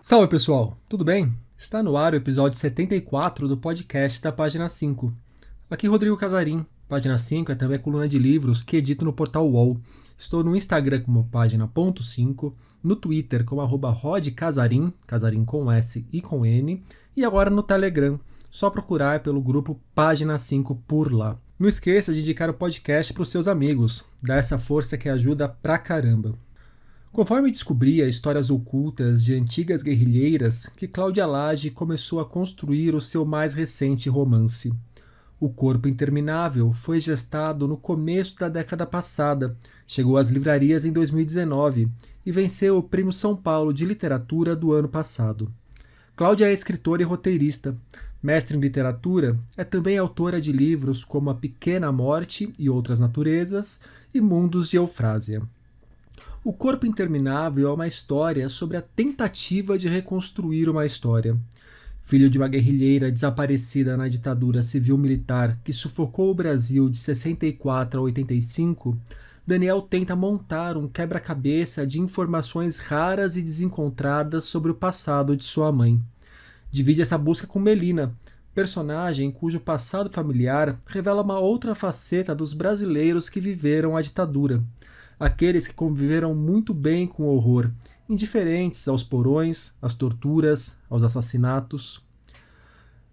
Salve pessoal, tudo bem? Está no ar o episódio 74 do podcast da Página 5. Aqui Rodrigo Casarim. Página 5 é também a coluna de livros que edito no portal UOL. Estou no Instagram como página.5, no Twitter como @rodcasarim, Casarim com S e com N, e agora no Telegram. Só procurar pelo grupo Página 5 por lá. Não esqueça de indicar o podcast para os seus amigos, dá essa força que ajuda pra caramba. Conforme descobria histórias ocultas de antigas guerrilheiras, que Cláudia Lage começou a construir o seu mais recente romance. O Corpo Interminável foi gestado no começo da década passada, chegou às livrarias em 2019 e venceu o Prêmio São Paulo de Literatura do ano passado. Cláudia é escritora e roteirista. Mestre em literatura, é também autora de livros como A Pequena Morte e Outras Naturezas e Mundos de Eufrásia. O Corpo Interminável é uma história sobre a tentativa de reconstruir uma história. Filho de uma guerrilheira desaparecida na ditadura civil-militar que sufocou o Brasil de 64 a 85, Daniel tenta montar um quebra-cabeça de informações raras e desencontradas sobre o passado de sua mãe. Divide essa busca com Melina, personagem cujo passado familiar revela uma outra faceta dos brasileiros que viveram a ditadura. Aqueles que conviveram muito bem com o horror, indiferentes aos porões, às torturas, aos assassinatos.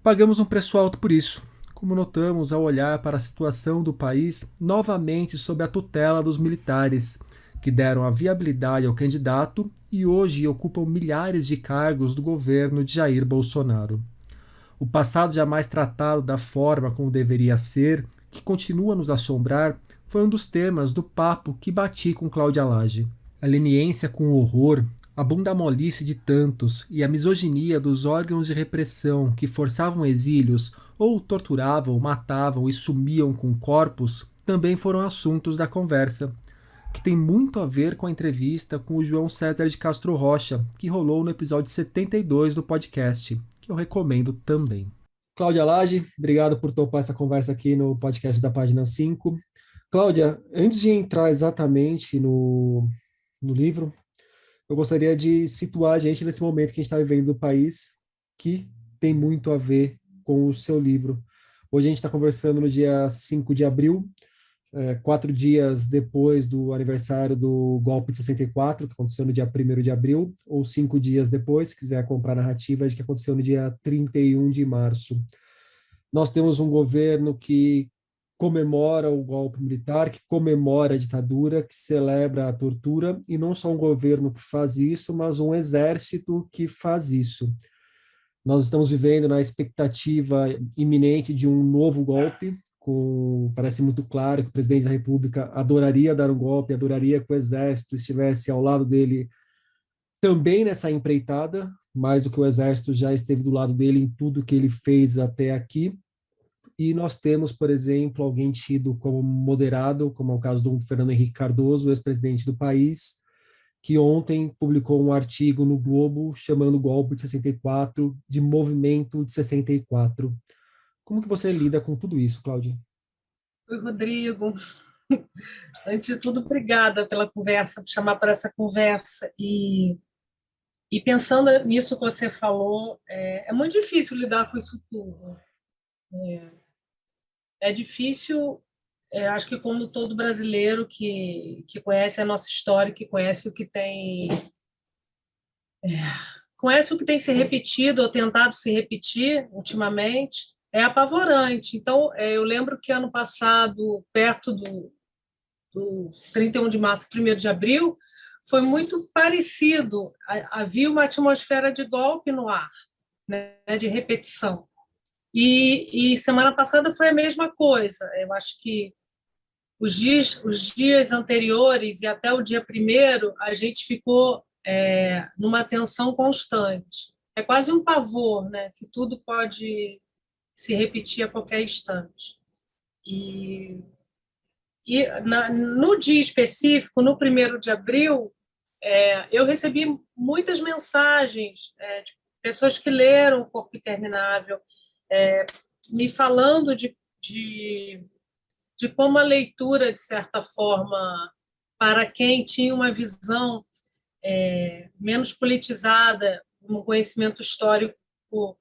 Pagamos um preço alto por isso, como notamos ao olhar para a situação do país novamente sob a tutela dos militares, que deram a viabilidade ao candidato e hoje ocupam milhares de cargos do governo de Jair Bolsonaro. O passado jamais tratado da forma como deveria ser, que continua a nos assombrar, foi um dos temas do papo que bati com Cláudia Lage. A leniência com o horror, a bunda-molice de tantos e a misoginia dos órgãos de repressão que forçavam exílios ou torturavam, matavam e sumiam com corpos também foram assuntos da conversa, que tem muito a ver com a entrevista com o João César de Castro Rocha, que rolou no episódio 72 do podcast, que eu recomendo também. Cláudia Lage, obrigado por topar essa conversa aqui no podcast da Página 5. Cláudia, antes de entrar exatamente no livro, eu gostaria de situar a gente nesse momento que a gente está vivendo no país, que tem muito a ver com o seu livro. Hoje a gente está conversando no dia 5 de abril, 4 dias depois do aniversário do golpe de 64, que aconteceu no dia 1º de abril, ou 5 dias depois, se quiser comprar a narrativa, de que aconteceu no dia 31 de março. Nós temos um governo que comemora o golpe militar, que comemora a ditadura, que celebra a tortura, e não só um governo que faz isso, mas um exército que faz isso. Nós estamos vivendo na expectativa iminente de um novo golpe, parece muito claro que o presidente da República adoraria dar um golpe, adoraria que o exército estivesse ao lado dele também nessa empreitada, mais do que o exército já esteve do lado dele em tudo que ele fez até aqui. E nós temos, por exemplo, alguém tido como moderado, como é o caso do Fernando Henrique Cardoso, ex-presidente do país, que ontem publicou um artigo no Globo chamando o golpe de 64 de movimento de 64. Como que você lida com tudo isso, Cláudia? Oi, Rodrigo. Antes de tudo, obrigada pela conversa, por chamar para essa conversa. E pensando nisso que você falou, é muito difícil lidar com isso tudo. É difícil, acho que como todo brasileiro que conhece a nossa história, que conhece o que tem, conhece o que tem se repetido ou tentado se repetir ultimamente, é apavorante. Então, eu lembro que ano passado, perto do 31 de março, 1º de abril, foi muito parecido. Havia uma atmosfera de golpe no ar, né, de repetição. E semana passada foi a mesma coisa. Eu acho que os dias anteriores e até o dia 1º, a gente ficou numa tensão constante. É quase um pavor, né, que tudo pode se repetir a qualquer instante. No dia específico, no 1º de abril, eu recebi muitas mensagens de pessoas que leram O Corpo Interminável, me falando de como a leitura, de certa forma, para quem tinha uma visão menos politizada um conhecimento histórico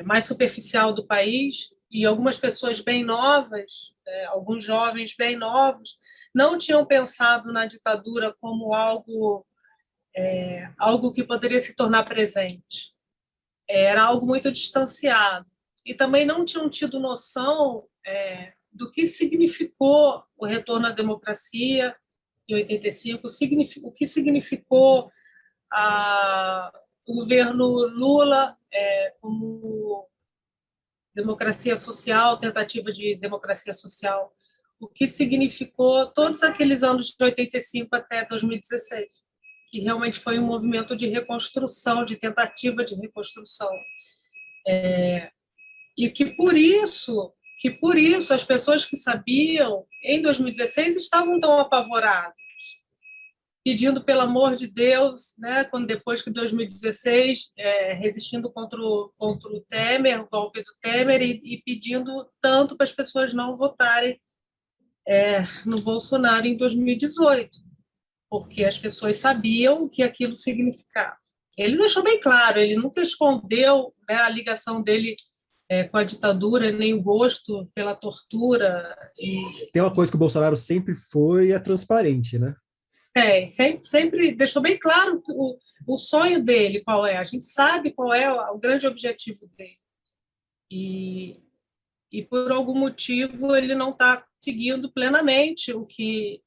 mais superficial do país, e algumas pessoas bem novas, alguns jovens bem novos, não tinham pensado na ditadura como algo que poderia se tornar presente. Era algo muito distanciado. E também não tinham tido noção do que significou o retorno à democracia em 85, o que significou o governo Lula como democracia social, tentativa de democracia social, o que significou todos aqueles anos de 85 até 2016, que realmente foi um movimento de reconstrução, de tentativa de reconstrução. E que por isso as pessoas que sabiam em 2016 estavam tão apavoradas, pedindo pelo amor de Deus, né, quando depois que 2016, resistindo contra o Temer, o golpe do Temer, e pedindo tanto para as pessoas não votarem no Bolsonaro em 2018, porque as pessoas sabiam o que aquilo significava. Ele deixou bem claro, ele nunca escondeu, né, a ligação dele com a ditadura, nem o gosto pela tortura. Tem uma coisa que o Bolsonaro sempre foi, transparente, né? Sempre deixou bem claro o sonho dele, qual é. A gente sabe qual é o grande objetivo dele. E por algum motivo, ele não está seguindo plenamente o que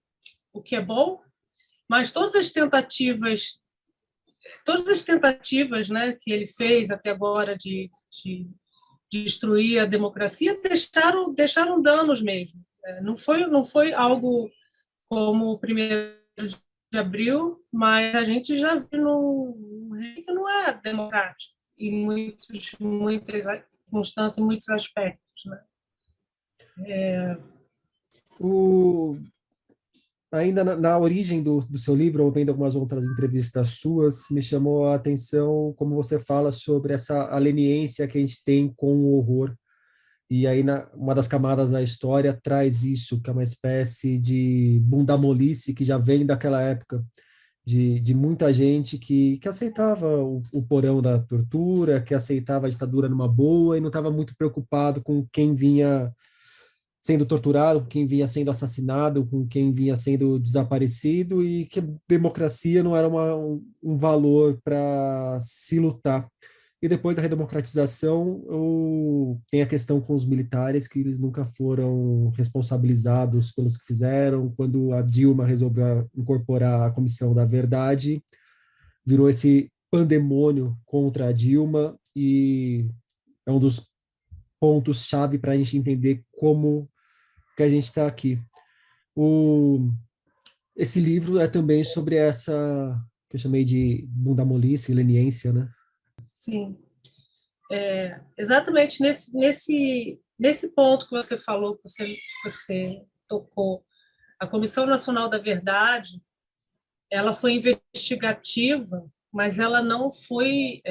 é bom, mas todas as tentativas, né, que ele fez até agora de destruir a democracia deixaram danos mesmo. Não foi algo como o 1º de abril, mas a gente já viu num reino que não é democrático em muitas circunstâncias, em muitos aspectos, né? Ainda na origem do seu livro, ou vendo algumas outras entrevistas suas, me chamou a atenção como você fala sobre essa leniência que a gente tem com o horror. E aí, uma das camadas da história traz isso, que é uma espécie de bundamolice que já vem daquela época, de muita gente que aceitava o porão da tortura, que aceitava a ditadura numa boa e não estava muito preocupado com quem vinha sendo torturado, com quem vinha sendo assassinado, com quem vinha sendo desaparecido, e que a democracia não era um valor para se lutar. E depois da redemocratização, tem a questão com os militares, que eles nunca foram responsabilizados pelos que fizeram. Quando a Dilma resolveu incorporar a Comissão da Verdade, virou esse pandemônio contra a Dilma, e é um dos pontos-chave para a gente entender como que a gente está aqui. Esse livro é também sobre essa que eu chamei de bundamolice, leniência, né? Sim. Exatamente nesse ponto que você falou, que você tocou. A Comissão Nacional da Verdade, ela foi investigativa, mas ela não foi,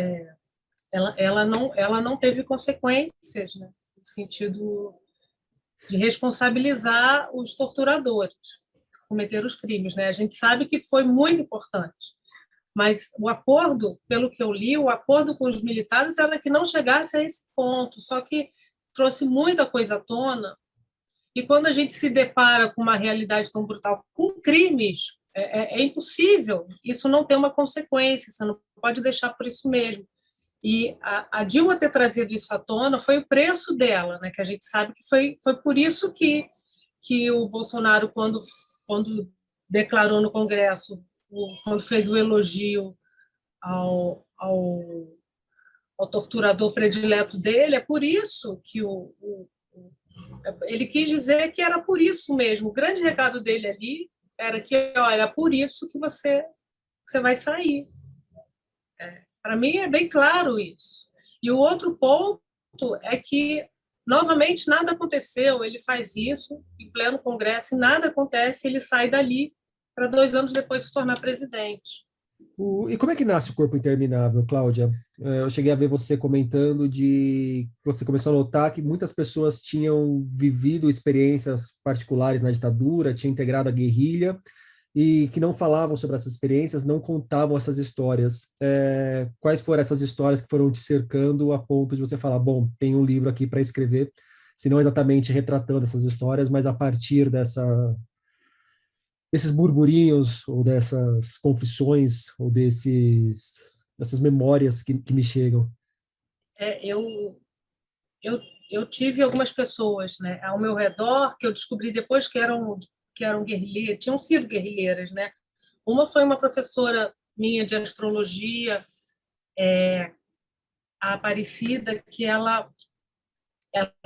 ela não teve consequências, né, no sentido de responsabilizar os torturadores que cometeram os crimes, né? A gente sabe que foi muito importante, mas o acordo, pelo que eu li, o acordo com os militares era que não chegasse a esse ponto, só que trouxe muita coisa à tona. E quando a gente se depara com uma realidade tão brutal, com crimes, é impossível isso não ter uma consequência, você não pode deixar por isso mesmo. E a Dilma ter trazido isso à tona foi o preço dela, né? Que a gente sabe que foi por isso que o Bolsonaro, quando declarou no Congresso, quando fez o elogio ao torturador predileto dele, é por isso que ele quis dizer que era por isso mesmo. O grande recado dele ali era que, olha, é por isso que você vai sair. Para mim é bem claro isso. E o outro ponto é que, novamente, nada aconteceu. Ele faz isso em pleno Congresso e nada acontece, ele sai dali para 2 anos depois se tornar presidente. E como é que nasce o Corpo Interminável, Cláudia? Eu cheguei a ver você comentando de que você começou a notar que muitas pessoas tinham vivido experiências particulares na ditadura, tinham integrado a guerrilha, e que não falavam sobre essas experiências, não contavam essas histórias. Quais foram essas histórias que foram te cercando a ponto de você falar, bom, tem um livro aqui para escrever, se não exatamente retratando essas histórias, mas a partir desses burburinhos ou dessas confissões ou dessas memórias que me chegam. É, eu, eu tive algumas pessoas, né, ao meu redor que eu descobri depois que eram guerrilheiras, tinham sido guerrilheiras, né? Uma foi uma professora minha de astrologia, a Aparecida, que ela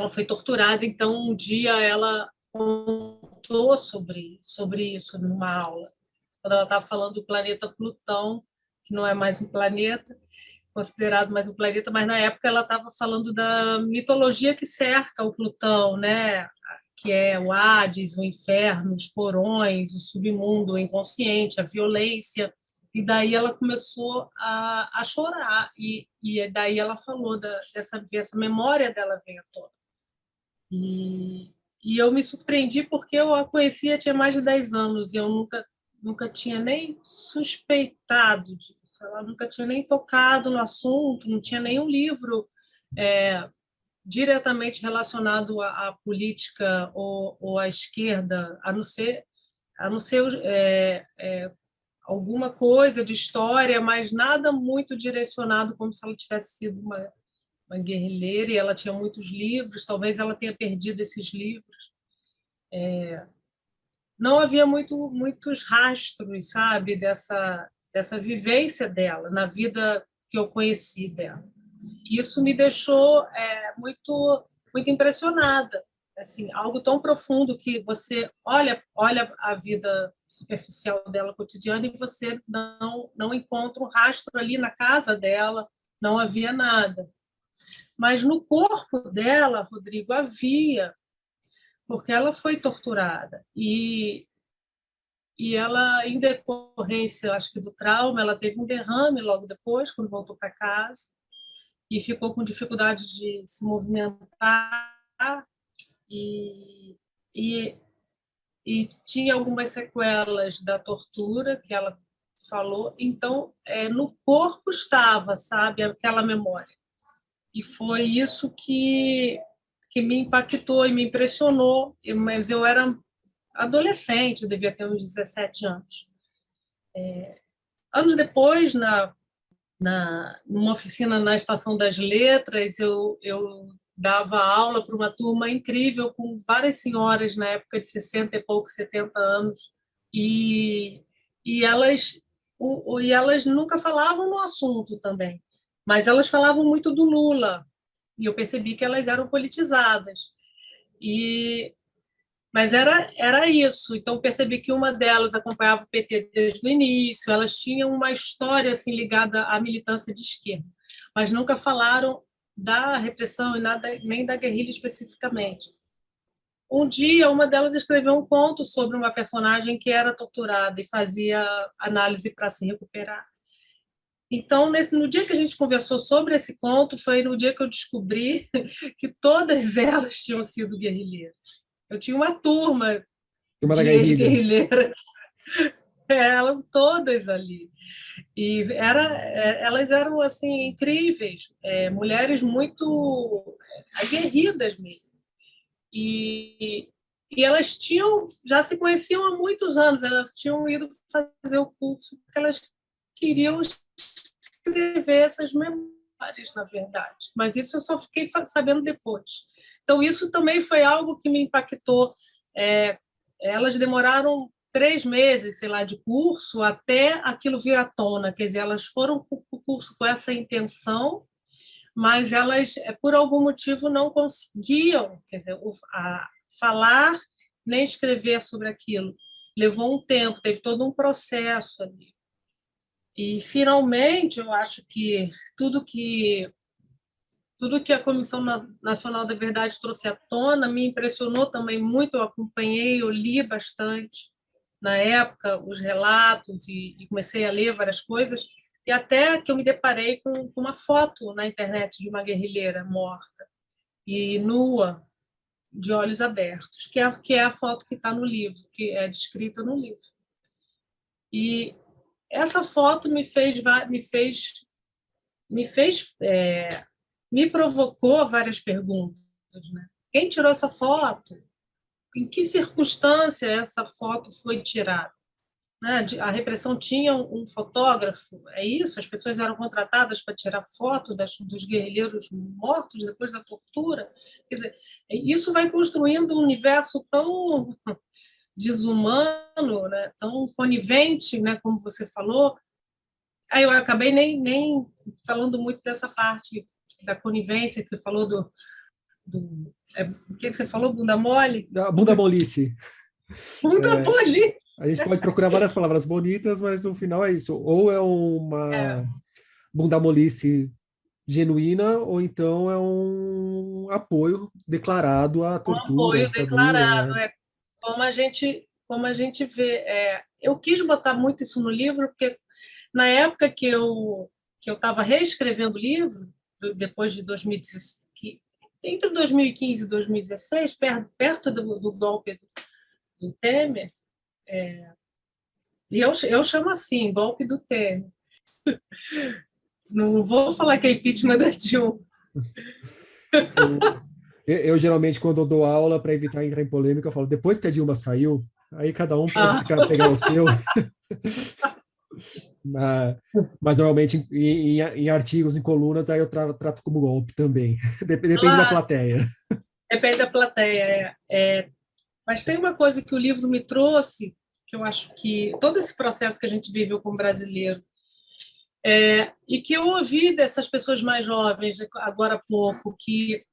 foi torturada, então um dia ela contou sobre isso numa aula, quando ela estava falando do planeta Plutão, que não é mais um planeta, considerado mais um planeta, mas na época ela estava falando da mitologia que cerca o Plutão, né? Que é o Hades, o inferno, os porões, o submundo, o inconsciente, a violência. E daí ela começou a chorar, e daí ela falou dessa memória dela veio à tona. E eu me surpreendi porque eu a conhecia tinha mais de 10 anos e eu nunca tinha nem suspeitado disso. Ela nunca tinha nem tocado no assunto, não tinha nenhum livro diretamente relacionado à política ou à esquerda, a não ser alguma coisa de história, mas nada muito direcionado como se ela tivesse sido uma guerrilheira, e ela tinha muitos livros, talvez ela tenha perdido esses livros. Não havia muitos rastros, sabe, dessa vivência dela na vida que eu conheci dela. Isso me deixou muito impressionada, assim, algo tão profundo que você olha a vida superficial dela cotidiana e você não encontra um rastro ali na casa dela, não havia nada. Mas no corpo dela, Rodrigo, havia, porque ela foi torturada. E ela, em decorrência, acho que do trauma, ela teve um derrame logo depois, quando voltou para casa, e ficou com dificuldade de se movimentar e, e, e tinha algumas sequelas da tortura que ela falou. Então, no corpo estava, sabe, aquela memória. E foi isso que me impactou e me impressionou, mas eu era adolescente, eu devia ter uns 17 anos. Anos depois, numa oficina na Estação das Letras, eu dava aula para uma turma incrível, com várias senhoras na época de 60 e pouco, 70 anos, e, e, elas, e elas nunca falavam no assunto também, mas elas falavam muito do Lula, e eu percebi que elas eram politizadas. E Mas era isso. Então, percebi que uma delas acompanhava o PT desde o início, elas tinham uma história assim, ligada à militância de esquerda, mas nunca falaram da repressão e nada, nem da guerrilha especificamente. Um dia, uma delas escreveu um conto sobre uma personagem que era torturada e fazia análise para se recuperar. Então, no dia que a gente conversou sobre esse conto, foi no dia que eu descobri que todas elas tinham sido guerrilheiras. Eu tinha uma turma Turma da de Guerrilha. ex-guerrilheiras, eram todas ali. Elas eram assim incríveis, mulheres muito aguerridas mesmo. E, e elas já se conheciam há muitos anos, elas tinham ido fazer o curso porque elas queriam escrever essas memórias, na verdade. Mas isso eu só fiquei sabendo depois. Então, isso também foi algo que me impactou. Elas demoraram 3 meses, sei lá, de curso até aquilo vir à tona. Quer dizer, elas foram para o curso com essa intenção, mas elas, por algum motivo, não conseguiam, quer dizer, falar nem escrever sobre aquilo. Levou um tempo, teve todo um processo ali. E, finalmente, eu acho que tudo que tudo que a Comissão Nacional da Verdade trouxe à tona me impressionou também muito. Eu acompanhei, eu li bastante na época os relatos e comecei a ler várias coisas, e até que eu me deparei com uma foto na internet de uma guerrilheira morta e nua, de olhos abertos, que é a foto que está no livro, que é descrita no livro. E essa foto me provocou várias perguntas, né? Quem tirou essa foto? Em que circunstância essa foto foi tirada? Né? A repressão tinha um fotógrafo, é isso? As pessoas eram contratadas para tirar foto dos guerrilheiros mortos depois da tortura. Quer dizer, isso vai construindo um universo tão desumano, né? Tão conivente, né? Como você falou. Aí eu acabei nem falando muito dessa parte da conivência que você falou o que você falou, bunda mole? Da bunda molice. Bunda mole! A gente pode procurar várias palavras bonitas, mas no final é isso. Ou é uma bunda molice genuína, ou então é um apoio declarado à Um tortura, à apoio ditadura, declarado, né? como a gente vê. Eu quis botar muito isso no livro, porque na época que eu estava reescrevendo o livro, depois de 2016, entre 2015 e 2016, perto do golpe do Temer, e eu chamo assim, golpe do Temer. Não vou falar que é impeachment da Dilma. Eu geralmente, quando eu dou aula, para evitar entrar em polêmica, eu falo, depois que a Dilma saiu, aí cada um pode pegar o seu. Mas normalmente em artigos, em colunas, aí eu trato como golpe também. Depende da Claro, plateia. depende da plateia. Mas tem uma coisa que o livro me trouxe, que eu acho que todo esse processo que a gente viveu como brasileiro, e que eu ouvi dessas pessoas mais jovens agora há pouco, que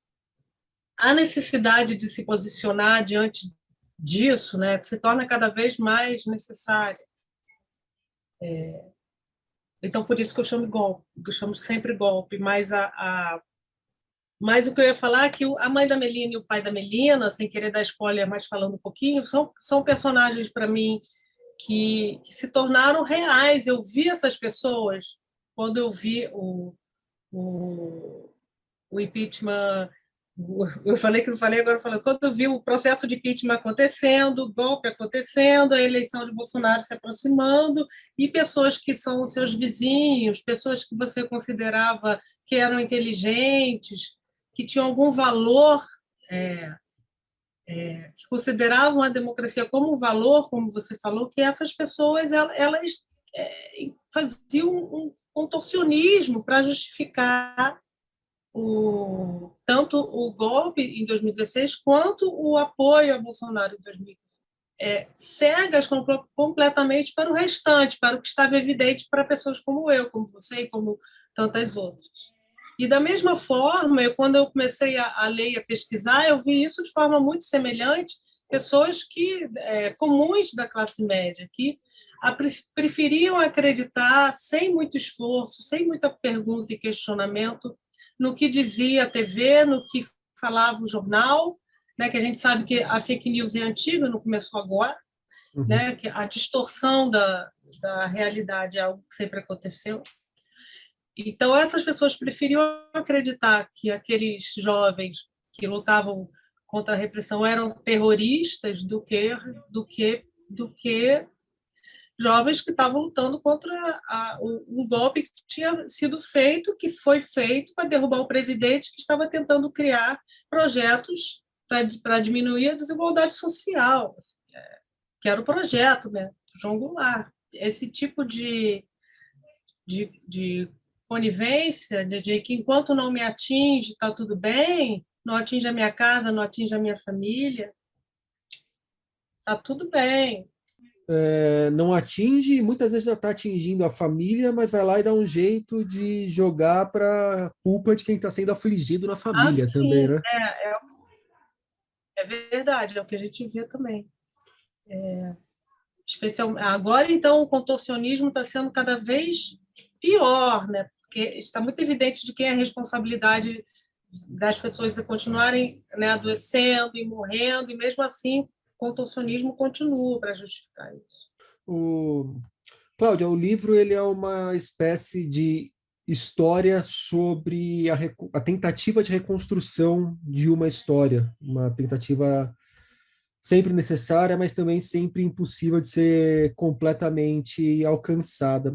a necessidade de se posicionar diante disso, né, se torna cada vez mais necessária. Então, por isso que eu chamo golpe, eu chamo sempre golpe, mas o que eu ia falar é que a mãe da Melina e o pai da Melina, sem querer dar spoiler, mas falando um pouquinho, são personagens para mim que se tornaram reais. Eu vi essas pessoas quando eu vi o impeachment. Eu falei que não falei, agora eu falo. Quando eu vi o processo de impeachment acontecendo, o golpe acontecendo, a eleição de Bolsonaro se aproximando, e pessoas que são seus vizinhos, pessoas que você considerava que eram inteligentes, que tinham algum valor, que consideravam a democracia como um valor, como você falou, que essas pessoas elas faziam um contorcionismo para justificar tanto o golpe em 2016 quanto o apoio a Bolsonaro em 2015. Cegas completamente para o restante, para o que estava evidente para pessoas como eu, como você e como tantas outras. E da mesma forma, quando eu comecei a ler e a pesquisar, eu vi isso de forma muito semelhante, pessoas comuns da classe média, que preferiam acreditar sem muito esforço, sem muita pergunta e questionamento, no que dizia a TV, no que falava o jornal, né, que a gente sabe que a fake news é antiga, não começou agora, né, que a distorção da realidade é algo que sempre aconteceu. Então, essas pessoas preferiam acreditar que aqueles jovens que lutavam contra a repressão eram terroristas do que jovens que estavam lutando contra um golpe que tinha sido feito, que foi feito para derrubar o presidente que estava tentando criar projetos para diminuir a desigualdade social, que era o projeto, né, João Goulart. Esse tipo de conivência, de que enquanto não me atinge, está tudo bem, não atinge a minha casa, não atinge a minha família, está tudo bem. Não atinge, muitas vezes já está atingindo a família, mas vai lá e dá um jeito de jogar para culpa de quem está sendo afligido na família também, Sim, né? é verdade, é o que a gente vê também. Agora, então, o contorcionismo está sendo cada vez pior, né? Porque está muito evidente de quem é a responsabilidade das pessoas continuarem, né, adoecendo e morrendo, e mesmo assim o contorcionismo continua para justificar isso. Cláudia, o livro ele é uma espécie de história sobre a tentativa de reconstrução de uma história, uma tentativa sempre necessária, mas também sempre impossível de ser completamente alcançada.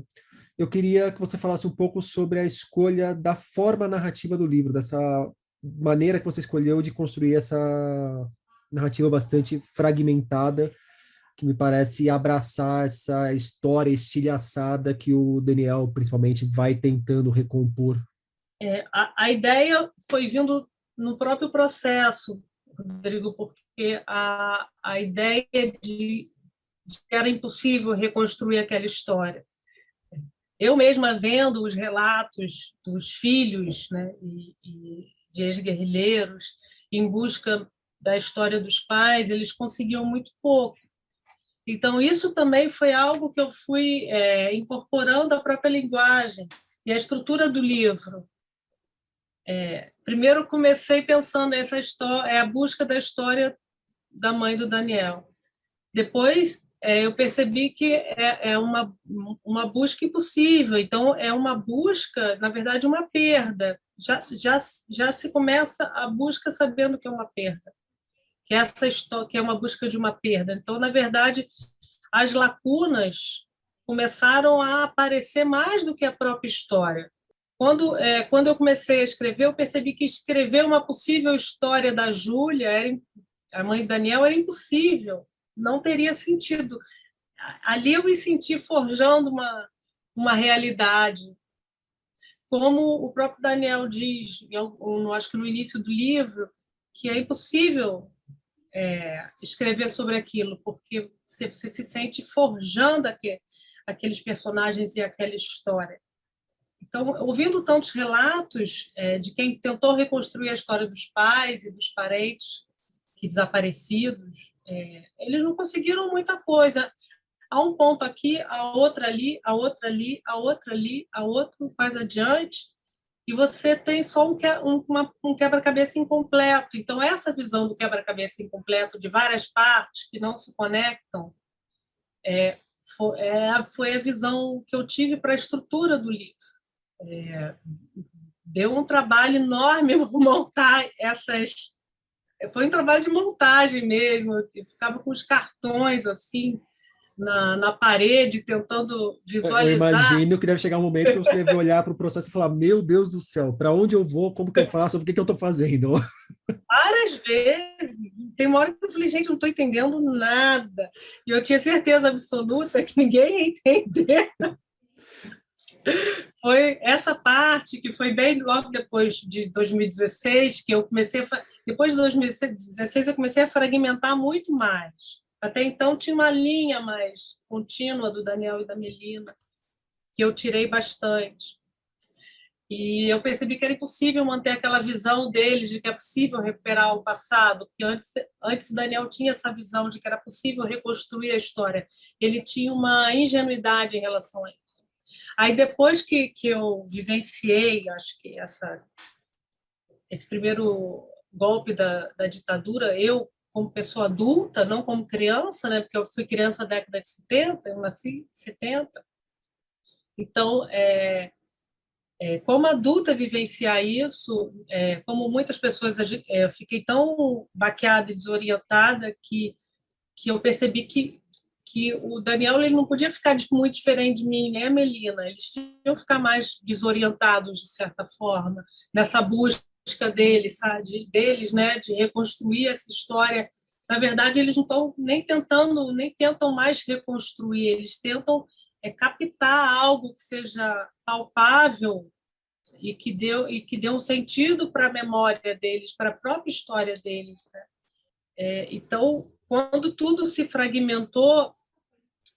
Eu queria que você falasse um pouco sobre a escolha da forma narrativa do livro, dessa maneira que você escolheu de construir essa narrativa bastante fragmentada, que me parece abraçar essa história estilhaçada que o Daniel, principalmente, vai tentando recompor. A ideia foi vindo no próprio processo, Rodrigo, porque a ideia de que era impossível reconstruir aquela história. Eu mesma vendo os relatos dos filhos, né, e de ex-guerrilheiros em busca da história dos pais, eles conseguiam muito pouco. Então, isso também foi algo que eu fui incorporando à própria linguagem e à estrutura do livro. Primeiro, comecei pensando nessa história, a busca da história da mãe do Daniel. Depois, eu percebi que é uma busca impossível. Então, é uma busca, na verdade, uma perda. Já se começa a busca sabendo que é uma perda, que essa história, que é uma busca de uma perda. Então, na verdade, as lacunas começaram a aparecer mais do que a própria história. Quando eu comecei a escrever, eu percebi que escrever uma possível história da Júlia, a mãe de Daniel, era impossível, não teria sentido. Ali eu me senti forjando uma realidade. Como o próprio Daniel diz, acho que no início do livro, que é impossível escrever sobre aquilo, porque você se sente forjando aqueles personagens e aquela história. Então, ouvindo tantos relatos de quem tentou reconstruir a história dos pais e dos parentes que desaparecidos, eles não conseguiram muita coisa. Há um ponto aqui, a outra ali, a outra ali, a outra ali, a outra mais adiante, e você tem só um quebra-cabeça incompleto. Então, essa visão do quebra-cabeça incompleto, de várias partes que não se conectam, foi a visão que eu tive para a estrutura do livro. Deu um trabalho enorme montar essas. Foi um trabalho de montagem mesmo. Eu ficava com os cartões assim na parede, tentando Eu visualizar. imagino que deve chegar um momento que você deve olhar para o processo e falar: Meu Deus do céu, para onde eu vou? Como que eu faço? O que que eu estou fazendo? Várias vezes. Tem uma hora que eu falei, gente, não estou entendendo nada. E eu tinha certeza absoluta que ninguém ia entender. Foi essa parte que foi bem logo depois de 2016, que eu comecei depois de 2016 eu comecei a fragmentar muito mais. Até então tinha uma linha mais contínua do Daniel e da Melina, que eu tirei bastante. E eu percebi que era impossível manter aquela visão deles de que é possível recuperar o passado, porque antes o Daniel tinha essa visão de que era possível reconstruir a história. Ele tinha uma ingenuidade em relação a isso. Aí, depois que eu vivenciei, acho que esse primeiro golpe da ditadura, eu, como pessoa adulta, não como criança, né, porque eu fui criança da década de 70, eu nasci em 70. Então, como adulta vivenciar isso, como muitas pessoas, eu fiquei tão baqueada e desorientada que eu percebi que o Daniel ele não podia ficar muito diferente de mim, nem a Melina. Eles tinham que ficar mais desorientados, de certa forma, nessa busca deles, sabe? Deles, né, de reconstruir essa história. Na verdade, eles não estão nem tentam mais reconstruir, eles tentam captar algo que seja palpável e que dê um sentido para a memória deles, para a própria história deles, né? Então, quando tudo se fragmentou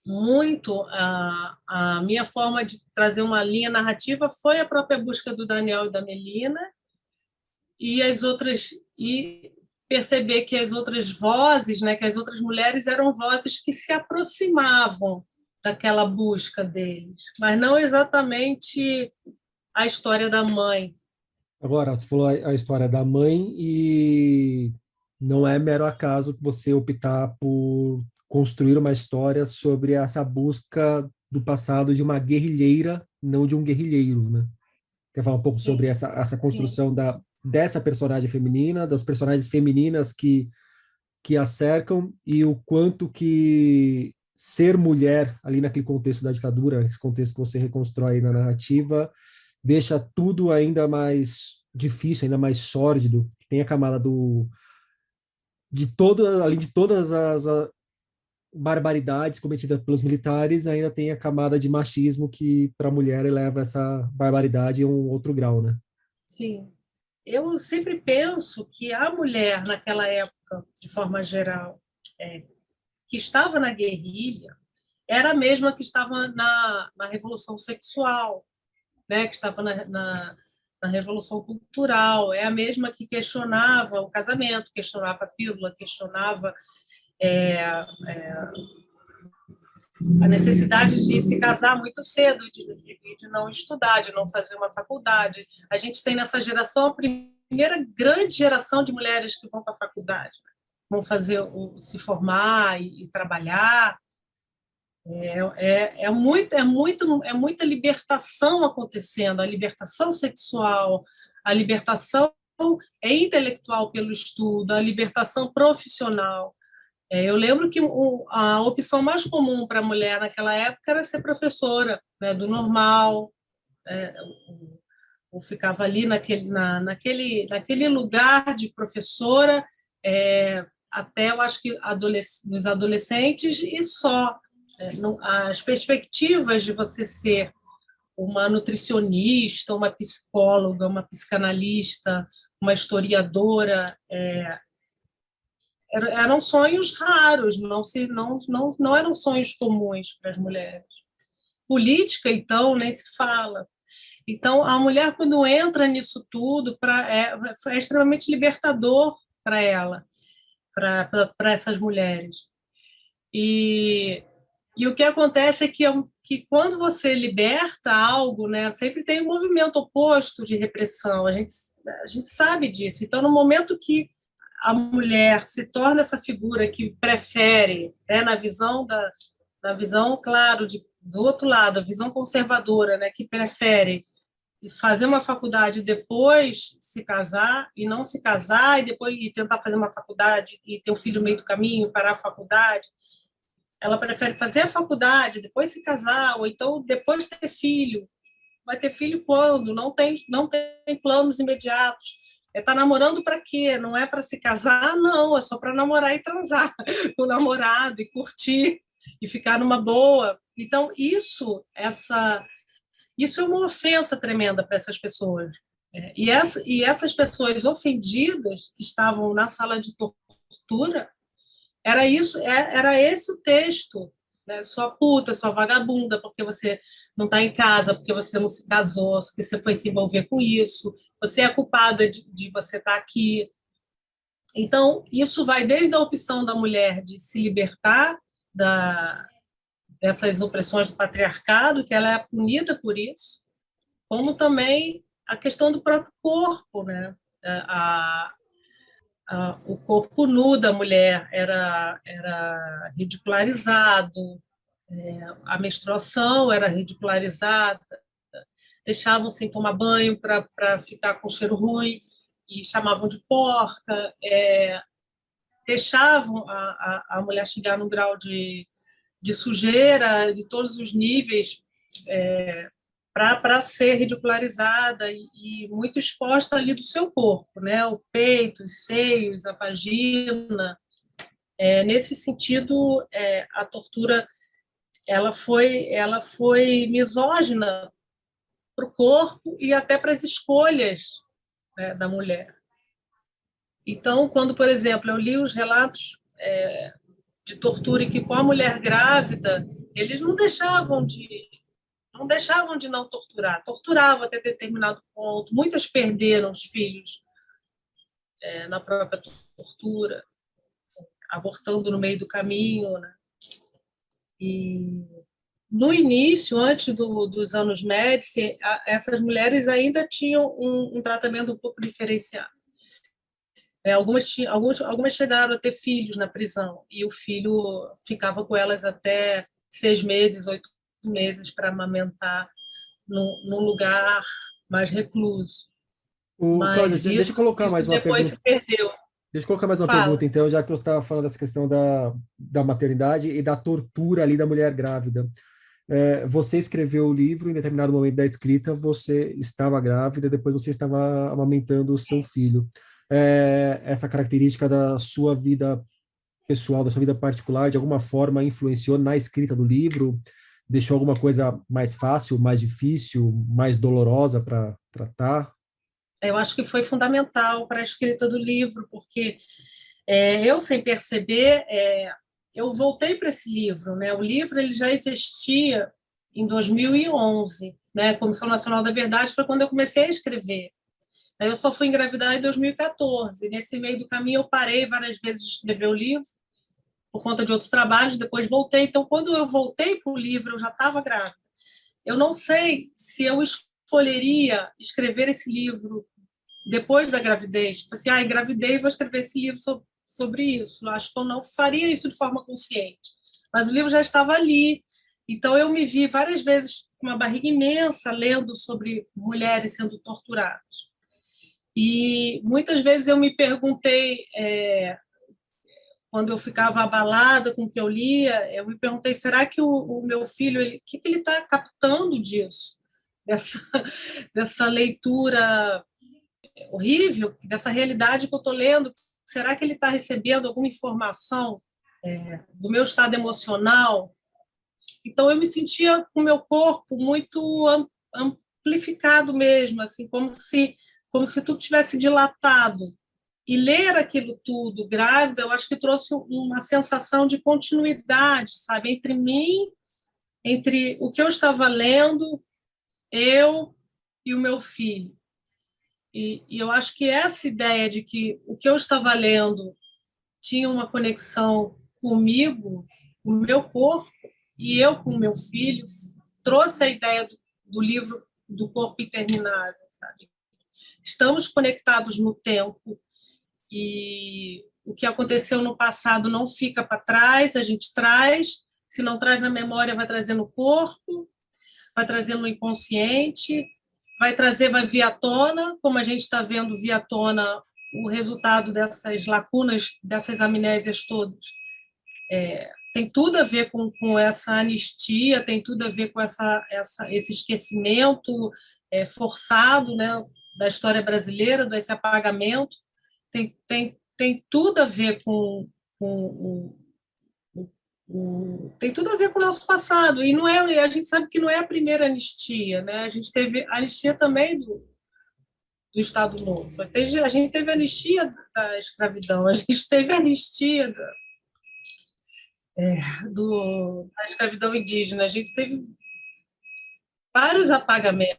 muito, a minha forma de trazer uma linha narrativa foi a própria busca do Daniel e da Melina e as outras e perceber que as outras vozes, né, que as outras mulheres eram vozes que se aproximavam daquela busca deles, mas não exatamente a história da mãe. Agora, você falou a história da mãe e não é mero acaso que você optar por construir uma história sobre essa busca do passado de uma guerrilheira, não de um guerrilheiro, né? Quer falar um pouco sobre essa Sim. construção dessa personagem feminina, das personagens femininas que que a cercam e o quanto que ser mulher ali naquele contexto da ditadura, esse contexto que você reconstrói na narrativa, deixa tudo ainda mais difícil, ainda mais sórdido. Tem a camada de toda, além de todas as barbaridades cometidas pelos militares, ainda tem a camada de machismo que para a mulher eleva essa barbaridade a um outro grau, né? Sim. Eu sempre penso que a mulher, naquela época, de forma geral, que estava na guerrilha, era a mesma que estava na Revolução Sexual, né? Que estava na Revolução Cultural, é a mesma que questionava o casamento, questionava a pílula, questionava é, a necessidade de se casar muito cedo, de não estudar, de não fazer uma faculdade. A gente tem nessa geração a primeira grande geração de mulheres que vão para a faculdade, vão se formar e trabalhar. É muita libertação acontecendo, a libertação sexual, a libertação intelectual pelo estudo, a libertação profissional. Eu lembro que a opção mais comum para a mulher naquela época era ser professora, né, do normal, é, ou ficava ali naquele lugar de professora, até eu acho que nos adolescentes, e só. As perspectivas de você ser uma nutricionista, uma psicóloga, uma psicanalista, uma historiadora, eram sonhos raros, não eram sonhos comuns para as mulheres. Política, então, nem se fala. Então, a mulher, quando entra nisso tudo, é extremamente libertador para ela, para essas mulheres. E o que acontece é que quando você liberta algo, né, sempre tem um movimento oposto de repressão, a gente sabe disso. Então, no momento que a mulher se torna essa figura que prefere, né, na visão, claro, do outro lado, a visão conservadora, né, que prefere fazer uma faculdade e depois se casar, e não se casar, e depois tentar fazer uma faculdade e ter um filho no meio do caminho, parar a faculdade. Ela prefere fazer a faculdade, depois se casar, ou então depois ter filho. Vai ter filho quando? Não tem planos imediatos. Tá namorando para quê? Não é para se casar? Não, é só para namorar e transar com o namorado e curtir e ficar numa boa. Então, isso é uma ofensa tremenda para essas pessoas. E essas pessoas ofendidas que estavam na sala de tortura, era esse o texto, né? Sua puta, sua vagabunda, porque você não está em casa, porque você não se casou, porque você foi se envolver com isso, você é culpada de você estar aqui. Então, isso vai desde a opção da mulher de se libertar dessas opressões do patriarcado, que ela é punida por isso, como também a questão do próprio corpo, né? O corpo nu da mulher era ridicularizado, a menstruação era ridicularizada, deixavam sem tomar banho para ficar com cheiro ruim e chamavam de porca, deixavam a mulher chegar num grau de sujeira de todos os níveis, para ser ridicularizada e muito exposta ali do seu corpo, né? O peito, os seios, a vagina. Nesse sentido, a tortura ela foi misógina para o corpo e até para as escolhas, né, da mulher. Então, quando, por exemplo, eu li os relatos de tortura em que com a mulher grávida eles não deixavam de não torturar, torturavam até determinado ponto. Muitas perderam os filhos na própria tortura, abortando no meio do caminho, né? E no início, antes dos anos Médici, essas mulheres ainda tinham um tratamento um pouco diferenciado. Algumas chegaram a ter filhos na prisão, e o filho ficava com elas até 6 meses, 8 meses para amamentar num lugar mais recluso. Cláudia, Mas deixa eu colocar isso mais uma depois pergunta. se perdeu. Deixa eu colocar mais uma Fala. pergunta, então, já que você estava falando dessa questão da maternidade e da tortura ali da mulher grávida. Você escreveu o livro, em determinado momento da escrita, você estava grávida, depois você estava amamentando o seu filho. Essa característica da sua vida pessoal, da sua vida particular, de alguma forma influenciou na escrita do livro? Deixou alguma coisa mais fácil, mais difícil, mais dolorosa para tratar? Eu acho que foi fundamental para a escrita do livro, porque eu, sem perceber, eu voltei para esse livro, né? O livro ele já existia em 2011, né? A Comissão Nacional da Verdade foi quando eu comecei a escrever. Aí eu só fui engravidar em 2014. Nesse meio do caminho, eu parei várias vezes de escrever o livro, por conta de outros trabalhos, depois voltei. Então, quando eu voltei para o livro, eu já estava grávida. Eu não sei se eu escolheria escrever esse livro depois da gravidez. Tipo assim, engravidei e vou escrever esse livro sobre isso. Eu acho que eu não faria isso de forma consciente. Mas o livro já estava ali. Então, eu me vi várias vezes com uma barriga imensa lendo sobre mulheres sendo torturadas. E muitas vezes eu me perguntei, quando eu ficava abalada com o que eu lia, eu me perguntei, será que o meu filho, o que ele está captando disso? Dessa, dessa leitura horrível, dessa realidade que eu estou lendo? Será que ele está recebendo alguma informação do meu estado emocional? Então, eu me sentia com o meu corpo muito amplificado mesmo, assim, como se tudo tivesse dilatado. E ler aquilo tudo grávida, eu acho que trouxe uma sensação de continuidade, sabe, entre mim, entre o que eu estava lendo, eu e o meu filho. E eu acho que essa ideia de que o que eu estava lendo tinha uma conexão comigo, com o meu corpo, e eu com o meu filho, trouxe a ideia do livro do corpo interminável, sabe? Estamos conectados no tempo, e o que aconteceu no passado não fica para trás, a gente traz, se não traz na memória, vai trazer no corpo, vai trazer no inconsciente, vai vir à tona, como a gente está vendo vir à tona o resultado dessas lacunas, dessas amnésias todas. Tem tudo a ver com essa anistia, tem tudo a ver com esse esquecimento forçado, né, da história brasileira, desse apagamento. Tem tudo a ver com tem tudo a ver com o nosso passado. E não é, a gente sabe que não é a primeira anistia, né? A gente teve anistia também do Estado Novo. A gente teve anistia da escravidão, a gente teve anistia da escravidão indígena, a gente teve vários apagamentos.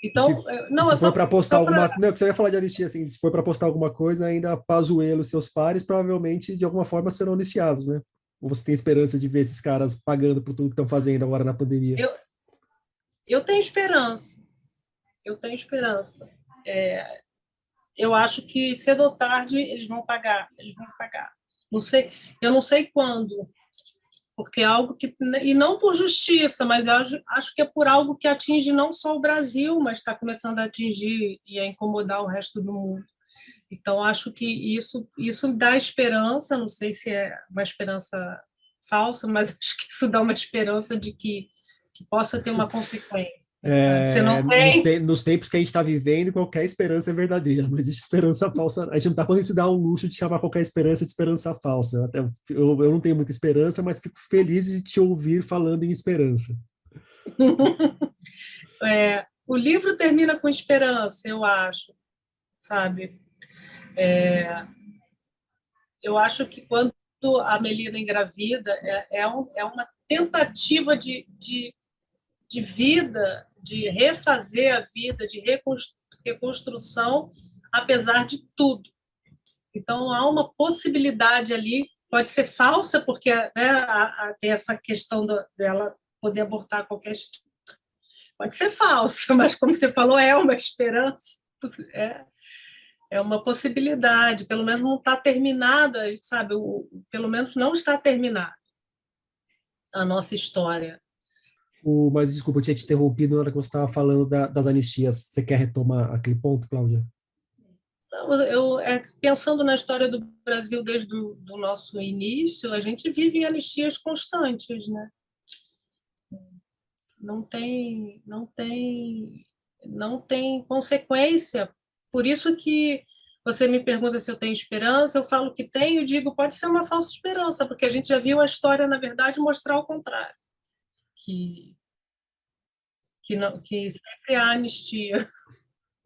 E se, Então, e não, se é for para postar só alguma... para. Não, que você ia falar de anistia, assim, se for para postar alguma coisa, ainda Pazuello e seus pares provavelmente, de alguma forma, serão anistiados, né? Ou você tem esperança de ver esses caras pagando por tudo que estão fazendo agora na pandemia? Eu, eu tenho esperança, eu tenho esperança. Eu acho que cedo ou tarde eles vão pagar, eles vão pagar. Não sei, eu não sei quando, porque é algo que, e não por justiça, mas eu acho que é por algo que atinge não só o Brasil, mas está começando a atingir e a incomodar o resto do mundo. Então, acho que isso dá esperança, não sei se é uma esperança falsa, mas acho que isso dá uma esperança de que possa ter uma consequência. Sabe? Você não tem. Nos tempos que a gente está vivendo, qualquer esperança é verdadeira, não existe esperança falsa. A gente não está podendo se dar o luxo de chamar qualquer esperança de esperança falsa. Até, eu não tenho muita esperança, mas fico feliz de te ouvir falando em esperança. O livro termina com esperança, eu acho, sabe? Eu acho que quando a Melina engravida, é uma tentativa de vida, de refazer a vida, de reconstrução, apesar de tudo. Então, há uma possibilidade ali, pode ser falsa, porque né, tem essa questão dela poder abortar a qualquer. Pode ser falsa, mas, como você falou, é uma esperança, é, é uma possibilidade, pelo menos não está terminada, sabe? Pelo menos não está terminada a nossa história. Mas desculpa, eu tinha te interrompido na hora que você estava falando das anistias. Você quer retomar aquele ponto, Cláudia? Pensando na história do Brasil desde do nosso início, a gente vive em anistias constantes, né? Não tem consequência. Por isso que você me pergunta se eu tenho esperança, eu falo que tenho, e digo, pode ser uma falsa esperança, porque a gente já viu a história, na verdade, mostrar o contrário, que, que sempre há anistia.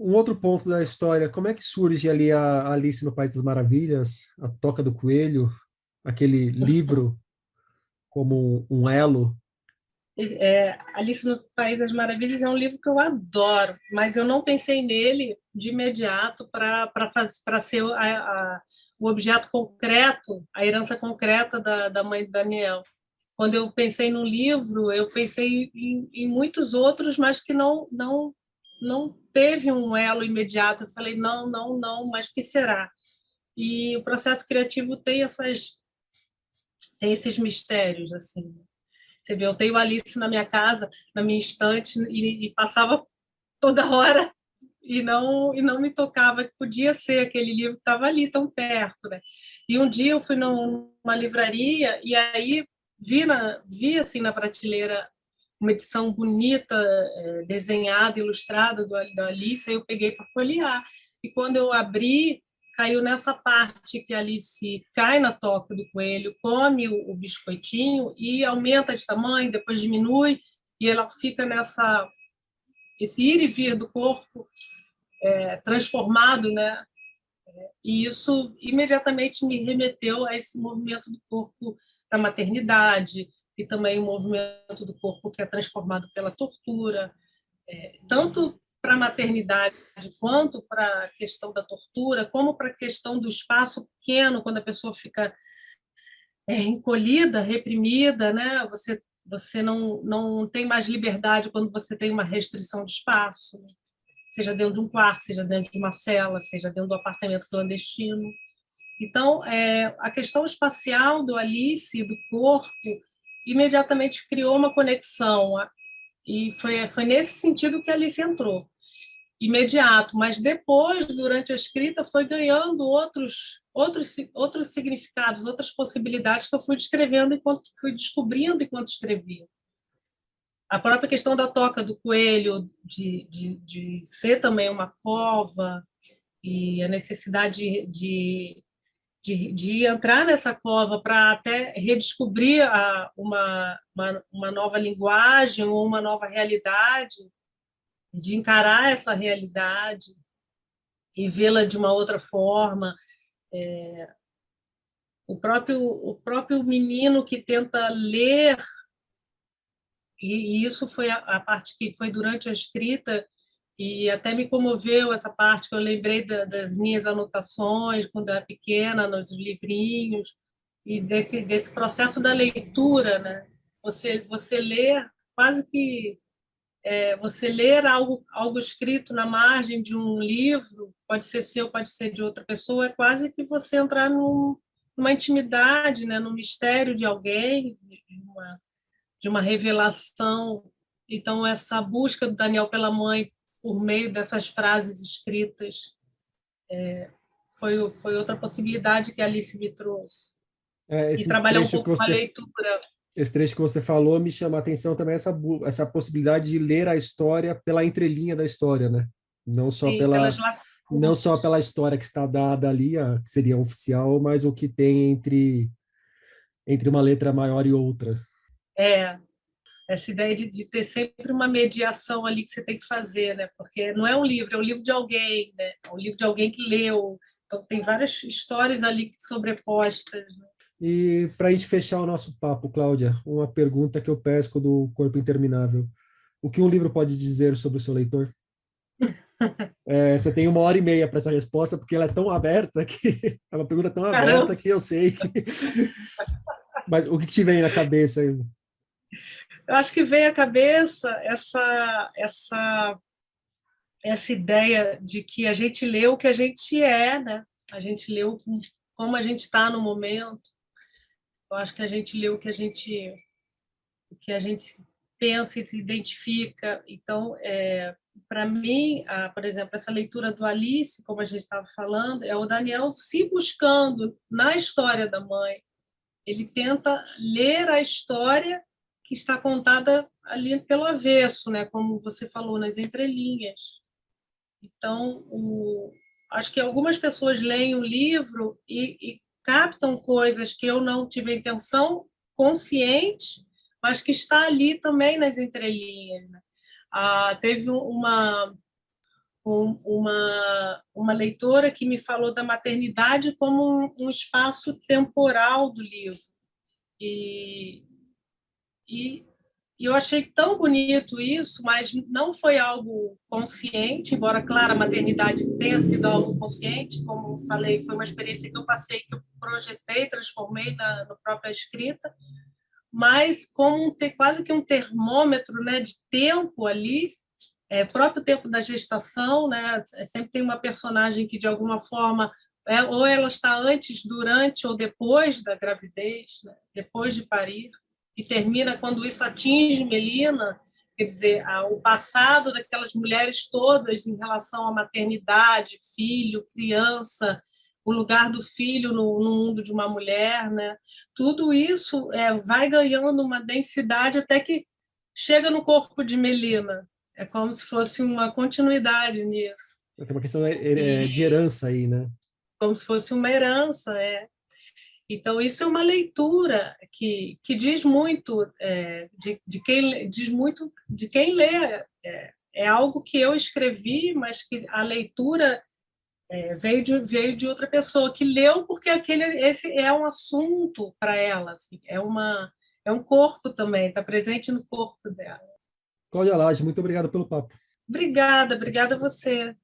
Um outro ponto da história, como é que surge ali a Alice no País das Maravilhas, a Toca do Coelho, aquele livro como um elo? Alice no País das Maravilhas é um livro que eu adoro, mas eu não pensei nele de imediato para ser o objeto concreto, a herança concreta da mãe de Daniel. Quando eu pensei no livro, eu pensei em muitos outros, mas que não teve um elo imediato. Eu falei, não, não, não, mas o que será? E o processo criativo tem esses mistérios, assim. Você vê, eu tenho Alice na minha casa, na minha estante, e passava toda hora e não me tocava que podia ser aquele livro que estava ali tão perto, né? E um dia eu fui numa livraria e aí vi assim na prateleira uma edição bonita, desenhada, ilustrada da Alice, aí eu peguei para folhear. E quando eu abri, caiu nessa parte que a Alice cai na toca do coelho, come o biscoitinho e aumenta de tamanho, depois diminui, e ela fica esse ir e vir do corpo transformado, né? E isso imediatamente me remeteu a esse movimento do corpo da maternidade e também o movimento do corpo que é transformado pela tortura, tanto para a maternidade quanto para a questão da tortura, como para a questão do espaço pequeno, quando a pessoa fica encolhida, reprimida, né? Você não tem mais liberdade quando você tem uma restrição de espaço, seja dentro de um quarto, seja dentro de uma cela, seja dentro do apartamento clandestino. Então, a questão espacial do Alice, do corpo, imediatamente criou uma conexão, e foi nesse sentido que a Alice entrou, imediato, mas depois, durante a escrita, foi ganhando outros significados, outras possibilidades que eu fui descobrindo enquanto escrevia. A própria questão da toca do coelho, de ser também uma cova, e a necessidade de entrar nessa cova para até redescobrir uma nova linguagem ou uma nova realidade, de encarar essa realidade e vê-la de uma outra forma. O próprio menino que tenta ler, e isso foi a parte que foi durante a escrita, e até me comoveu essa parte que eu lembrei das minhas anotações quando era pequena, nos livrinhos, e desse processo da leitura, né? Você ler quase que você ler algo escrito na margem de um livro, pode ser seu, pode ser de outra pessoa, é quase que você entrar numa intimidade, né? Num mistério de alguém, de uma revelação. Então, essa busca do Daniel pela mãe por meio dessas frases escritas foi outra possibilidade que a Alice me trouxe. E Esse trabalhar um trecho que pouco com a você leitura. esse trecho que você falou me chama a atenção também essa possibilidade de ler a história pela entrelinha da história, né? Não só Sim, pelas não lacunas. só pela história que está dada ali, que seria oficial, mas o que tem entre uma letra maior e outra. É, essa ideia de ter sempre uma mediação ali que você tem que fazer, né? Porque não é um livro, é um livro de alguém, né? É um livro de alguém que leu. Então, tem várias histórias ali sobrepostas, né? E para a gente fechar o nosso papo, Cláudia, uma pergunta que eu pesco do Corpo Interminável. O que um livro pode dizer sobre o seu leitor? Você tem 1 hora e meia para essa resposta, porque ela é tão aberta que é uma pergunta tão aberta Caramba! que eu sei que. Mas o que te vem na cabeça aí? Eu acho que vem à cabeça essa ideia de que a gente lê o que a gente é, né? A gente lê como a gente está no momento. Eu acho que a gente lê o que a gente pensa e se identifica. Então, para mim, por exemplo, essa leitura do Alice, como a gente estava falando, é o Daniel se buscando na história da mãe. Ele tenta ler a história que está contada ali pelo avesso, né? Como você falou, nas entrelinhas. Então, acho que algumas pessoas leem o livro e captam coisas que eu não tive a intenção consciente, mas que está ali também nas entrelinhas, né? Teve uma leitora que me falou da maternidade como um espaço temporal do livro. E, e eu achei tão bonito isso, mas não foi algo consciente, embora, claro, a maternidade tenha sido algo consciente, como falei, foi uma experiência que eu passei, que eu projetei, transformei na própria escrita, mas como quase que um termômetro, né, de tempo ali, próprio tempo da gestação, né, sempre tem uma personagem que, de alguma forma, ou ela está antes, durante ou depois da gravidez, né, depois de parir, e termina quando isso atinge Melina, quer dizer, o passado daquelas mulheres todas em relação à maternidade, filho, criança, o lugar do filho no mundo de uma mulher, né? Tudo isso vai ganhando uma densidade até que chega no corpo de Melina. É como se fosse uma continuidade nisso. Tem uma questão de herança aí, né? Como se fosse uma herança, Então, isso é uma leitura que diz muito, de quem diz muito de quem lê. É algo que eu escrevi, mas que a leitura veio de outra pessoa que leu porque esse é um assunto para ela, assim, é um corpo também, está presente no corpo dela. Cláudia Lage, muito obrigado pelo papo. Obrigada a você.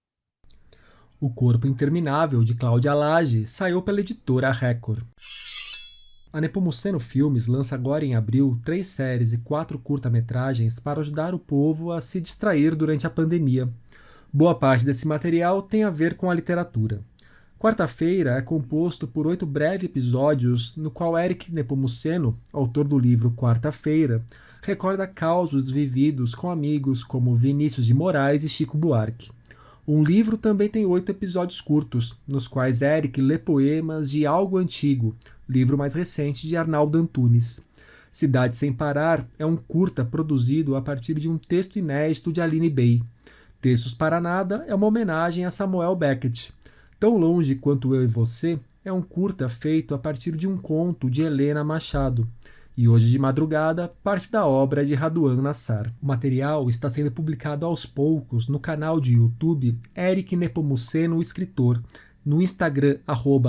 O Corpo Interminável, de Cláudia Lage, saiu pela editora Record. A Nepomuceno Filmes lança agora em abril 3 séries e 4 curta-metragens para ajudar o povo a se distrair durante a pandemia. Boa parte desse material tem a ver com a literatura. Quarta-feira é composto por 8 breves episódios, no qual Eric Nepomuceno, autor do livro Quarta-feira, recorda causos vividos com amigos como Vinícius de Moraes e Chico Buarque. Um livro também tem 8 episódios curtos, nos quais Eric lê poemas de Algo Antigo, livro mais recente de Arnaldo Antunes. Cidade Sem Parar é um curta produzido a partir de um texto inédito de Aline Bey. Textos para Nada é uma homenagem a Samuel Beckett. Tão Longe Quanto Eu e Você é um curta feito a partir de um conto de Helena Machado. E hoje de madrugada, parte da obra é de Raduan Nassar. O material está sendo publicado aos poucos no canal de YouTube Eric Nepomuceno Escritor, no Instagram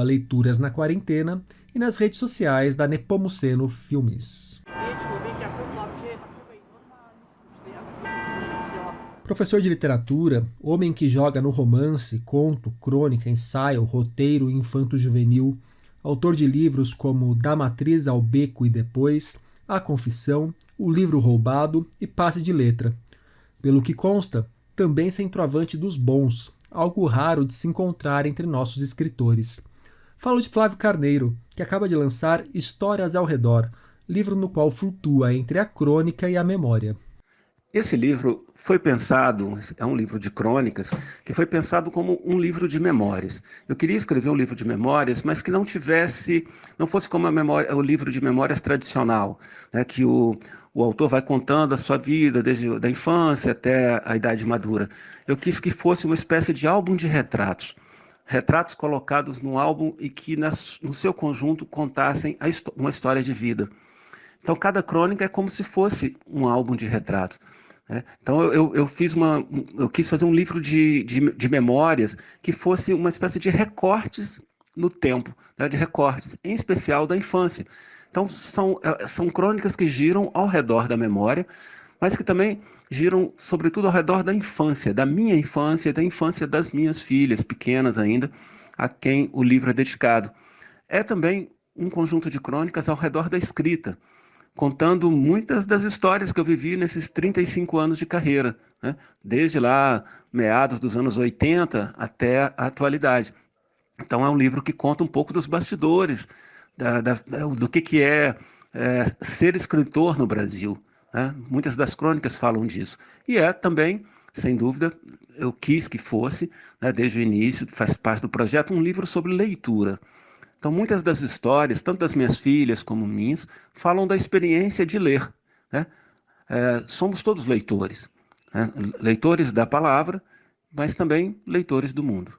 @Leituras na Quarentena e nas redes sociais da Nepomuceno Filmes. Professor de literatura, homem que joga no romance, conto, crônica, ensaio, roteiro infanto-juvenil, autor de livros como Da Matriz ao Beco e Depois, A Confissão, O Livro Roubado e Passe de Letra. Pelo que consta, também centroavante dos bons, algo raro de se encontrar entre nossos escritores. Falo de Flávio Carneiro, que acaba de lançar Histórias ao Redor, livro no qual flutua entre a crônica e a memória. Esse livro foi pensado, é um livro de crônicas, que foi pensado como um livro de memórias. Eu queria escrever um livro de memórias, mas que não fosse como o livro de memórias tradicional, né, que o autor vai contando a sua vida, desde a infância até a idade madura. Eu quis que fosse uma espécie de álbum de retratos. Retratos colocados no álbum e que, no seu conjunto, contassem uma história de vida. Então, cada crônica é como se fosse um álbum de retratos. Então eu quis fazer um livro de memórias que fosse uma espécie de recortes no tempo, né, de recortes, em especial da infância. Então são crônicas que giram ao redor da memória, mas que também giram sobretudo ao redor da infância, da minha infância e da infância das minhas filhas, pequenas ainda, a quem o livro é dedicado. É também um conjunto de crônicas ao redor da escrita, contando muitas das histórias que eu vivi nesses 35 anos de carreira, né? Desde lá, meados dos anos 80 até a atualidade. Então é um livro que conta um pouco dos bastidores, do que é ser escritor no Brasil, né? Muitas das crônicas falam disso. E é também sem dúvida, eu quis que fosse, né, desde o início, faz parte do projeto, um livro sobre leitura. Então, muitas das histórias, tanto das minhas filhas como minhas, falam da experiência de ler, né? Somos todos leitores, né? Leitores da palavra, mas também leitores do mundo.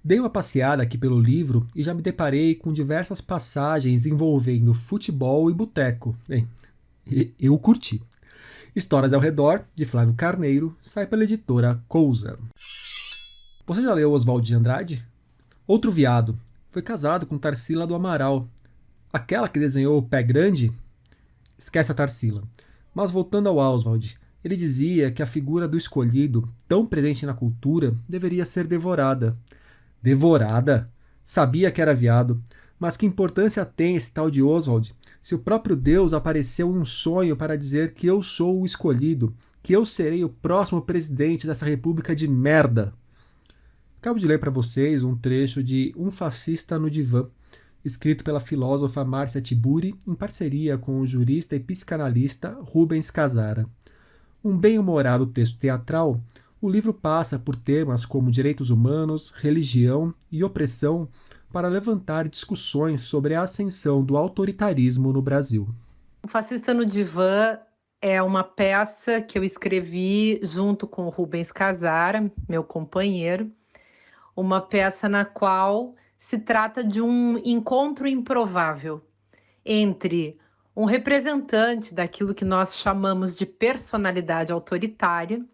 Dei uma passeada aqui pelo livro e já me deparei com diversas passagens envolvendo futebol e boteco. Bem, eu curti. Histórias ao Redor, de Flávio Carneiro, sai pela editora Cousa. Você já leu Oswald de Andrade? Outro viado. Foi casado com Tarsila do Amaral. Aquela que desenhou o Pé Grande? Esquece a Tarsila. Mas voltando ao Oswald, ele dizia que a figura do escolhido, tão presente na cultura, deveria ser devorada. Devorada? Sabia que era viado. Mas que importância tem esse tal de Oswald se o próprio Deus apareceu em um sonho para dizer que eu sou o escolhido, que eu serei o próximo presidente dessa república de merda? Acabo de ler para vocês um trecho de Um Fascista no Divã, escrito pela filósofa Márcia Tiburi em parceria com o jurista e psicanalista Rubens Casara. Um bem-humorado texto teatral, o livro passa por temas como direitos humanos, religião e opressão para levantar discussões sobre a ascensão do autoritarismo no Brasil. O Fascista no Divã é uma peça que eu escrevi junto com o Rubens Casara, meu companheiro, uma peça na qual se trata de um encontro improvável entre um representante daquilo que nós chamamos de personalidade autoritária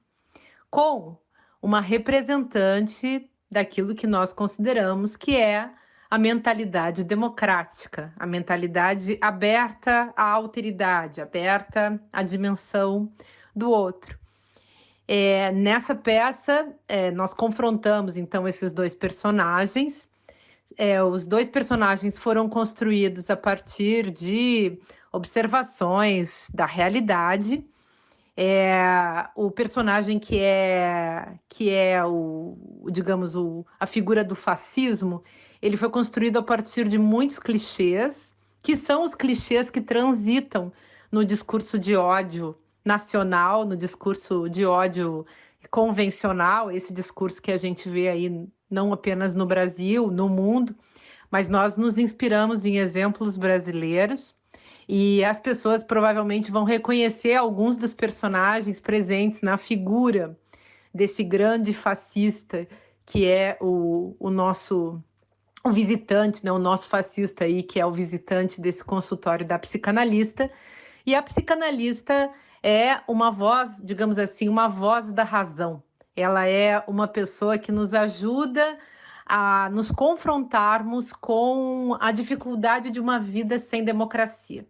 com uma representante daquilo que nós consideramos que é a mentalidade democrática, a mentalidade aberta à alteridade, aberta à dimensão do outro. Nessa peça, nós confrontamos, então, esses dois personagens. Os dois personagens foram construídos a partir de observações da realidade. O personagem que é digamos, a figura do fascismo, ele foi construído a partir de muitos clichês, que são os clichês que transitam no discurso de ódio nacional, no discurso de ódio convencional, esse discurso que a gente vê aí não apenas no Brasil, no mundo, mas nós nos inspiramos em exemplos brasileiros. E as pessoas provavelmente vão reconhecer alguns dos personagens presentes na figura desse grande fascista, que é o nosso visitante, né? O nosso fascista aí, que é o visitante desse consultório da psicanalista. E a psicanalista é uma voz, digamos assim, uma voz da razão. Ela é uma pessoa que nos ajuda a nos confrontarmos com a dificuldade de uma vida sem democracia.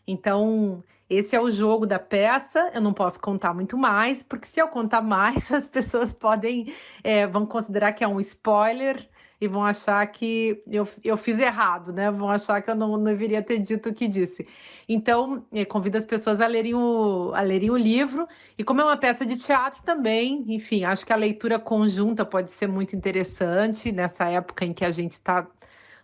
Então, esse é o jogo da peça. Eu não posso contar muito mais, porque se eu contar mais, as pessoas vão considerar que é um spoiler e vão achar que eu fiz errado, né? Vão achar que eu não deveria ter dito o que disse. Então, convido as pessoas a lerem o livro. E como é uma peça de teatro também, enfim, acho que a leitura conjunta pode ser muito interessante nessa época em que a gente está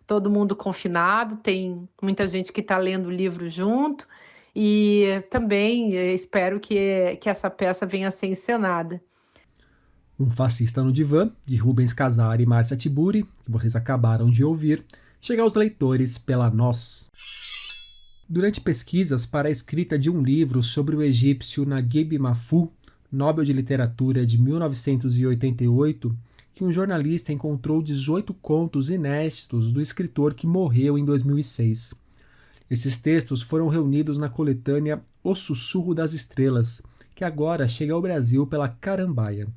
todo mundo confinado, tem muita gente que está lendo o livro junto, e também espero que essa peça venha a ser encenada. Um Fascista no Divã, de Rubens Casara e Márcia Tiburi, que vocês acabaram de ouvir, chega aos leitores pela Nós. Durante pesquisas para a escrita de um livro sobre o egípcio Naguib Mahfouz, Nobel de Literatura de 1988, que um jornalista encontrou 18 contos inéditos do escritor que morreu em 2006. Esses textos foram reunidos na coletânea O Sussurro das Estrelas, que agora chega ao Brasil pela Carambaia.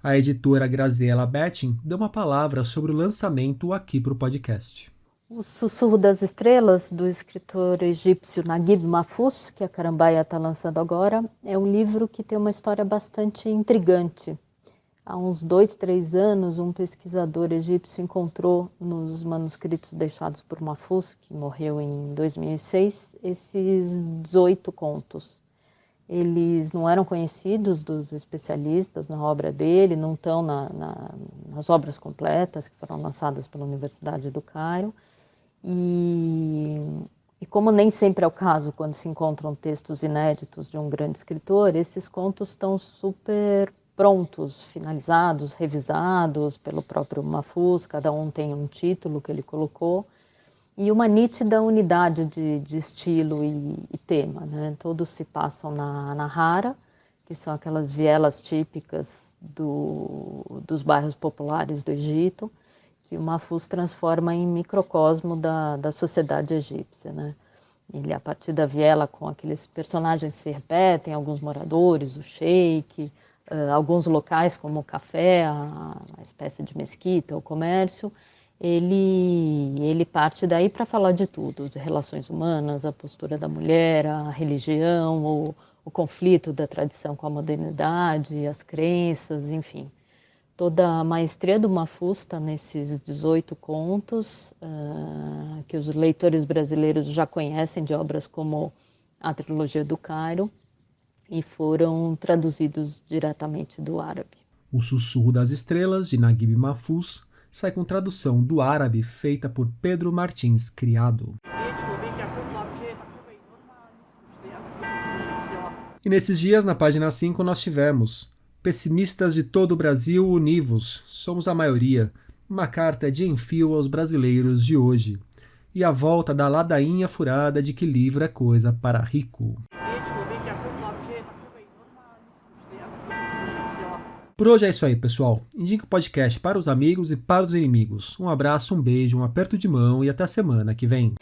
A editora Graziella Betting deu uma palavra sobre o lançamento aqui para o podcast. O Sussurro das Estrelas, do escritor egípcio Naguib Mahfouz, que a Carambaia está lançando agora, é um livro que tem uma história bastante intrigante. Há uns 2, 3 anos, um pesquisador egípcio encontrou nos manuscritos deixados por Mahfouz, que morreu em 2006, esses 18 contos. Eles não eram conhecidos dos especialistas na obra dele, não estão nas obras completas que foram lançadas pela Universidade do Cairo. E como nem sempre é o caso quando se encontram textos inéditos de um grande escritor, esses contos estão super prontos, finalizados, revisados pelo próprio Mahfouz, cada um tem um título que ele colocou, e uma nítida unidade de estilo e tema, né? Todos se passam na Hara, que são aquelas vielas típicas dos bairros populares do Egito, que o Mahfouz transforma em microcosmo da sociedade egípcia, né? Ele, a partir da viela, com aqueles personagens que se repetem, alguns moradores, o sheik, alguns locais como o café, a espécie de mesquita, o comércio, ele parte daí para falar de tudo, de relações humanas, a postura da mulher, a religião, o conflito da tradição com a modernidade, as crenças, enfim. Toda a maestria do Mahfouz está nesses 18 contos, que os leitores brasileiros já conhecem de obras como a Trilogia do Cairo, e foram traduzidos diretamente do árabe. O Sussurro das Estrelas, de Naguib Mahfouz, sai com tradução do árabe feita por Pedro Martins Criado. E nesses dias, na página 5, nós tivemos: pessimistas de todo o Brasil, univos, somos a maioria. Uma carta de enfio aos brasileiros de hoje. E a volta da ladainha furada de que livro é coisa para rico. Por hoje é isso aí, pessoal. Indique o podcast para os amigos e para os inimigos. Um abraço, um beijo, um aperto de mão e até a semana que vem.